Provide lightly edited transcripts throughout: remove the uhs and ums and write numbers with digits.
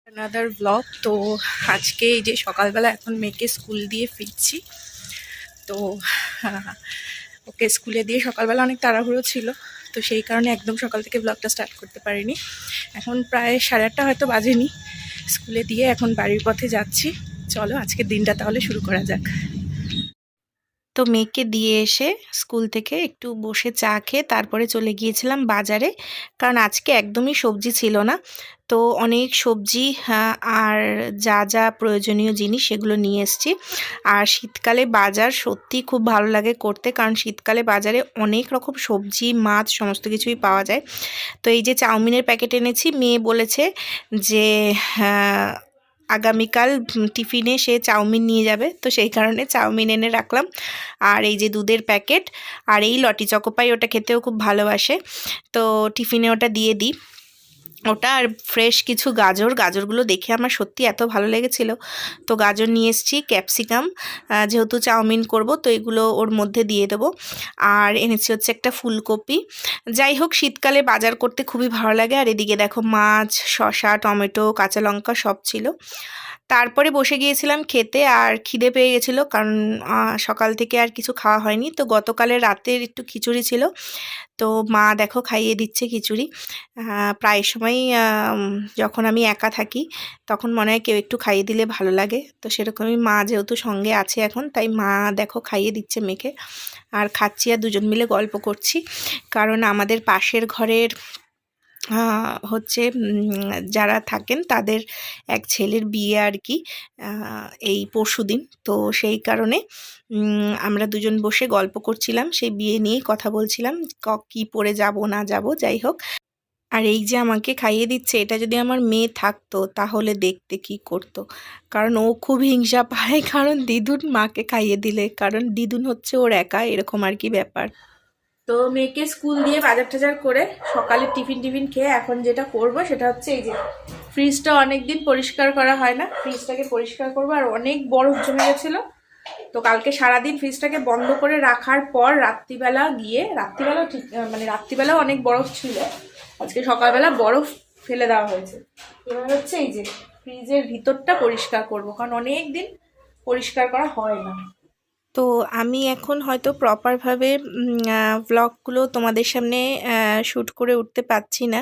Another blog. তো আজকে এই যে সকালবেলা এখন মেয়েকে স্কুল দিয়ে ফিরছি। তো ওকে স্কুলে দিয়ে সকালবেলা অনেক তাড়াহুড়ো ছিল, তো সেই কারণে একদম সকাল থেকে ব্লগটা স্টার্ট করতে পারিনি। এখন প্রায় 8:30 হয়তো বাজেনি। স্কুলে দিয়ে এখন বাড়ির পথে যাচ্ছি। চলো আজকের দিনটা তাহলে শুরু করা যাক। তো মেয়েকে দিয়ে এসে স্কুল থেকে একটু বসে চা খেয়ে তারপরে চলে গিয়েছিলাম বাজারে, কারণ আজকে একদমই সবজি ছিল না। তো অনেক সবজি আর যা যা প্রয়োজনীয় জিনিস সেগুলো নিয়ে এসেছি। আর শীতকালে বাজার সত্যি খুব ভালো লাগে করতে, কারণ শীতকালে বাজারে অনেক রকম সবজি মাছ সমস্ত কিছুই পাওয়া যায়। তো এই যে চাউমিনের প্যাকেট এনেছি, মেয়ে বলেছে যে আগামীকাল টিফিনে সে চাউমিন নিয়ে যাবে, তো সেই কারণে চাউমিন এনে রাখলাম। আর এই যে দুধের প্যাকেট, আর এই লটি চকোপাই, ওটা খেতেও খুব ভালোবাসে, তো টিফিনে ওটা দিয়ে দিই। ওটা আর ফ্রেশ কিছু গাজরগুলো দেখে আমার সত্যি এত ভালো লেগেছিল, তো গাজর নিয়ে এসেছি, ক্যাপসিকাম, যেহেতু চাউমিন করব তো এগুলো ওর মধ্যে দিয়ে দেবো। আর এনেছি হচ্ছে একটা ফুলকপি। যাই হোক, শীতকালে বাজার করতে খুবই ভালো লাগে। আর এদিকে দেখো মাছ, শসা, টমেটো, কাঁচা লঙ্কা সব ছিল। তারপরে বসে গিয়েছিলাম খেতে, আর খিদে পেয়ে গেছিলো, কারণ সকাল থেকে আর কিছু খাওয়া হয়নি। তো গতকালের রাতের একটু খিচুড়ি ছিল, তো মা দেখো খাইয়ে দিচ্ছে খিচুড়ি। প্রায় সময়ই যখন আমি একা থাকি তখন মনে হয় কেউ একটু খাইয়ে দিলে ভালো লাগে, তো সেরকমই মা যেহেতু সঙ্গে আছে এখন, তাই মা দেখো খাইয়ে দিচ্ছে মেয়েকে। আর খাচ্ছি আর দুজন মিলে গল্প করছি, কারণ আমাদের পাশের ঘরের হচ্ছে যারা থাকেন তাদের এক ছেলের বিয়ে আর কি, এই পরশুদিন। তো সেই কারণে আমরা দুজন বসে গল্প করছিলাম, সেই বিয়ে নিয়েই কথা বলছিলাম, কী পরে যাব না যাব, যাই হোক। আর এই যে আমাকে খাইয়ে দিচ্ছে, এটা যদি আমার মেয়ে থাকতো তাহলে দেখতে কি করতো, কারণ ও খুব হিংসা পায়, কারণ দিদুন মাকে খাইয়ে দিলে, কারণ দিদুন হচ্ছে ওর একা, এরকম আর কি ব্যাপার। তো মেয়েকে স্কুল দিয়ে বাজার টাজার করে সকালে টিফিন খেয়ে এখন যেটা করব সেটা হচ্ছে এই যে ফ্রিজটা অনেকদিন পরিষ্কার করা হয় না, ফ্রিজটাকে পরিষ্কার করব। আর অনেক বরফ জমে গেছিলো, তো কালকে সারাদিন ফ্রিজটাকে বন্ধ করে রাখার পর রাত্রিবেলা গিয়ে, রাত্রিবেলাও ঠিক মানে রাত্রিবেলাও অনেক বরফ ছিল, আজকে সকালবেলা বরফ ফেলে দেওয়া হয়েছে। এবার হচ্ছে এই যে ফ্রিজের ভিতরটা পরিষ্কার করব, কারণ অনেক দিন পরিষ্কার করা হয় না। তো আমি এখন হয়তো প্রপারভাবে ভ্লগগুলো তোমাদের সামনে শ্যুট করে উঠতে পারছি না,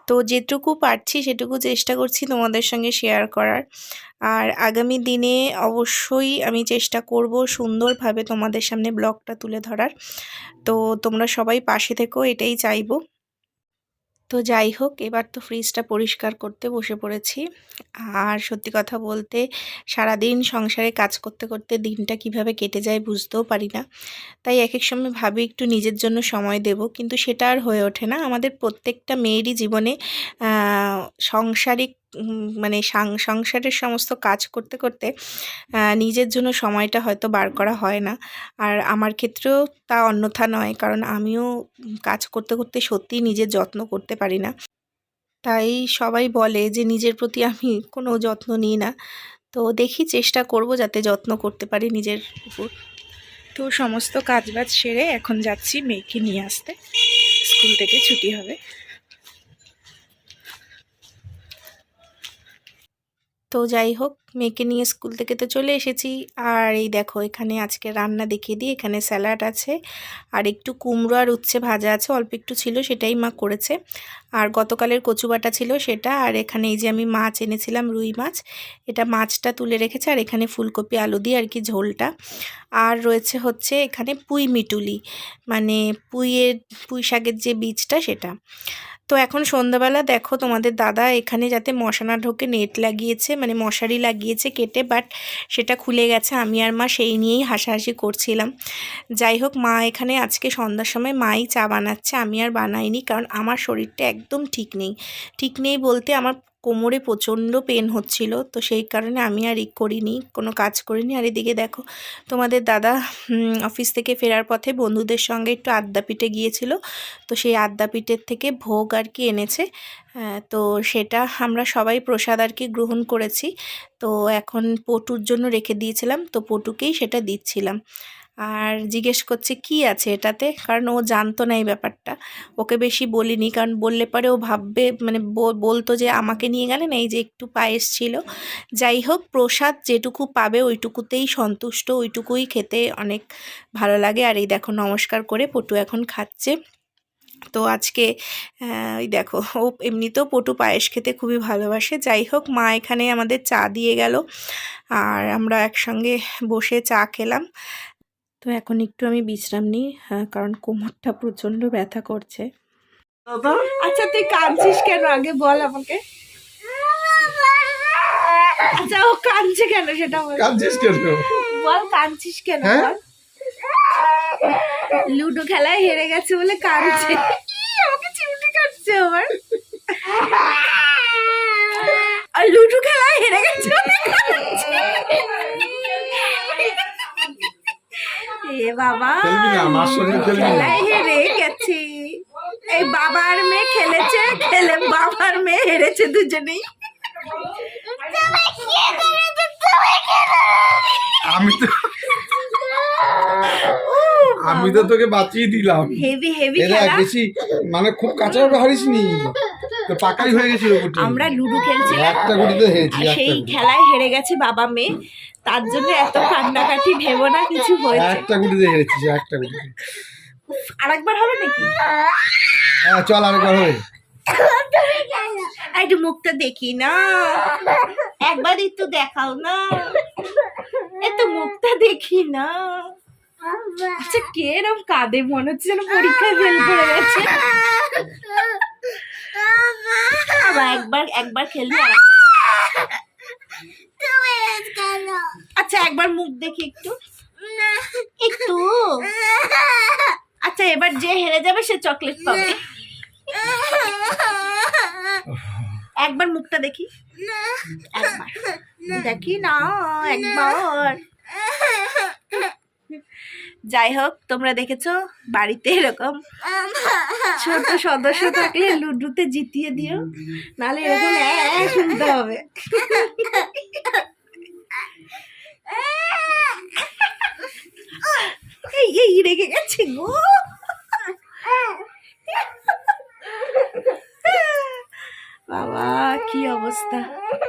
তো যেটুকু পারছি সেটুকু চেষ্টা করছি তোমাদের সঙ্গে শেয়ার করার। আর আগামী দিনে অবশ্যই আমি চেষ্টা করব সুন্দরভাবে তোমাদের সামনে ব্লগটা তুলে ধরার। তো তোমরা সবাই পাশে থেকো, এটাই চাইবো। তো যাই হোক, এবার তো ফ্রিজটা পরিষ্কার করতে বসে পড়েছি। আর সত্যি কথা বলতে সারাদিন সংসারে কাজ করতে করতে দিনটা কিভাবে কেটে যায় বুঝতেও পারি না। তাই এক এক সময় ভাবি একটু নিজের জন্য সময় দেব, কিন্তু সেটা আর হয়ে ওঠে না। আমাদের প্রত্যেকটা মেয়েরই জীবনে সাংসারিক মানে সংসারের সমস্ত কাজ করতে করতে নিজের জন্য সময়টা হয়তো বার করা হয় না। আর আমার ক্ষেত্রেও তা অন্যথা নয়, কারণ আমিও কাজ করতে করতে সত্যিই নিজের যত্ন করতে পারি না। তাই সবাই বলে যে নিজের প্রতি আমি কোনো যত্ন নিই না, তো দেখি চেষ্টা করব যাতে যত্ন করতে পারি নিজের উপর। তো সমস্ত কাজবাজ সেরে এখন যাচ্ছি মেয়েকে নিয়ে আসতে, স্কুল থেকে ছুটি হবে। তো যাই হোক, মেয়েকে নিয়ে স্কুল থেকে তো চলে এসেছি। আর এই দেখো এখানে আজকে রান্না দেখিয়ে দিই, এখানে স্যালাড আছে, আর একটু কুমড়ো আর উচ্ছে ভাজা আছে, অল্প একটু ছিল সেটাই মা করেছে। আর গতকালের কচু বাটা ছিল সেটা। আর এখানে এই যে আমি মাছ এনেছিলাম, রুই মাছ, এটা মাছটা তুলে রেখেছে। আর এখানে ফুলকপি আলু দিয়ে আর কি ঝোলটা। আর রয়েছে হচ্ছে এখানে পুঁই মিটুলি, মানে পুঁই শাকের যে বীজটা সেটা। তো এখন সন্ধ্যাবেলা দেখো তোমাদের দাদা এখানে যাতে মশা না ঢোকে নেট লাগিয়েছে, মানে মশারি লাগিয়েছে কেটে, বাট সেটা খুলে গেছে। আমি আর মা সেই নিয়েই হাসাহাসি করছিলাম। যাই হোক, মা এখানে আজকে সন্ধ্যার সময় মাই চা বানাচ্ছে, আমি আর বানাইনি, কারণ আমার শরীরটা একদম ঠিক নেই বলতে আমার কোমরে প্রচণ্ড পেন হচ্ছিল, তো সেই কারণে আমি আর করিনি, কোনো কাজ করিনি। আর এদিকে দেখো তোমাদের দাদা অফিস থেকে ফেরার পথে বন্ধুদের সঙ্গে একটু আদ্যাপীঠে গিয়েছিল, তো সেই আদ্যাপীঠের থেকে ভোগ আর কি এনেছে। তো সেটা আমরা সবাই প্রসাদ আর কি গ্রহণ করেছি। তো এখন পটুর জন্য রেখে দিয়েছিলাম, তো পটুকেই সেটা দিচ্ছিলাম। আর জিজ্ঞেস করছে কি আছে এটাতে, কারণ ও জানতো না এই ব্যাপারটা। ওকে বেশি বলিনি, কারণ বললে পরে ও ভাববে, মানে বলতো যে আমাকে নিয়ে গেলেন, এই যে একটু পায়েস ছিল। যাই হোক, প্রসাদ যেটুকু পাবে ওইটুকুতেই সন্তুষ্ট, ওইটুকুই খেতে অনেক ভালো লাগে। আর এই দেখো নমস্কার করে পটু এখন খাচ্ছে। তো আজকে ওই দেখো, ও এমনিতেও পটু পায়েস খেতে খুবই ভালোবাসে। যাই হোক, মা এখানে আমাদের চা দিয়ে গেল আর আমরা একসঙ্গে বসে চা খেলাম। তো এখন একটু আমি বিশ্রাম নিই, কারণ কোমরটা প্রচণ্ড ব্যথা করছে। আচ্ছা তুই কাঁদছিস কেন আগে বল আমাকে। আচ্ছা ও কাঁদছে কেন সেটা বল। কাঁদছিস কেন? বল কাঁদছিস কেন বল। লুডো খেলায় হেরে গেছে বলে কাঁদছে। আমাকে চিমটি কাটছে আবার। আর লুডো খেলায় হেরে গেছে বলে কাঁদছে। এ বাবা, খেলায় হেরে গেছে। এই বাবার মেয়ে খেলেছে, খেলে বাবার মেয়ে হেরেছে দুজনেই। আমি তো তোকে বাঁচিয়ে দিলাম। হেভি হেভি খেলা বেশি, মানে খুব কাঁচা হারিসনি তো, পাকাই হয়ে গেছিল। আমরা লুডো খেলছিলাম, একটা গুটিতে হেরেছি, সেই খেলায় হেরে গেছে বাবা মেয়ে, তার জন্য এত কান্নাকাটি ভেবো না কিছু হয়েছে। একটা গুটিতে হেরেছিস, একটা গুটিতে। আরেকবার হবে নাকি? হ্যাঁ চল আরেকবার হবে। একটু মুখটা দেখি না, একবার একটু দেখাও না, একটু মুখটা দেখি না। আচ্ছা কে এরকম কাঁদে, মনে হচ্ছে যেন পরীক্ষায় ফেল করে গেছে। একবার খেলবি। আচ্ছা একবার মুখ দেখি একটু একটু। আচ্ছা এবার যে হেরে যাবে সে চকলেট পাবে। একবার মুখটা দেখি, একবার দেখি না, একবার। যাই হোক, তোমরা দেখেছো বাড়িতে এরকম ছোট সদস্য থাকলে লুডুতে জিতিয়ে দিও, নাহলে এরকম শুনতে হবে। এই রেগে গেছে গো। বাবা কি অবস্থা।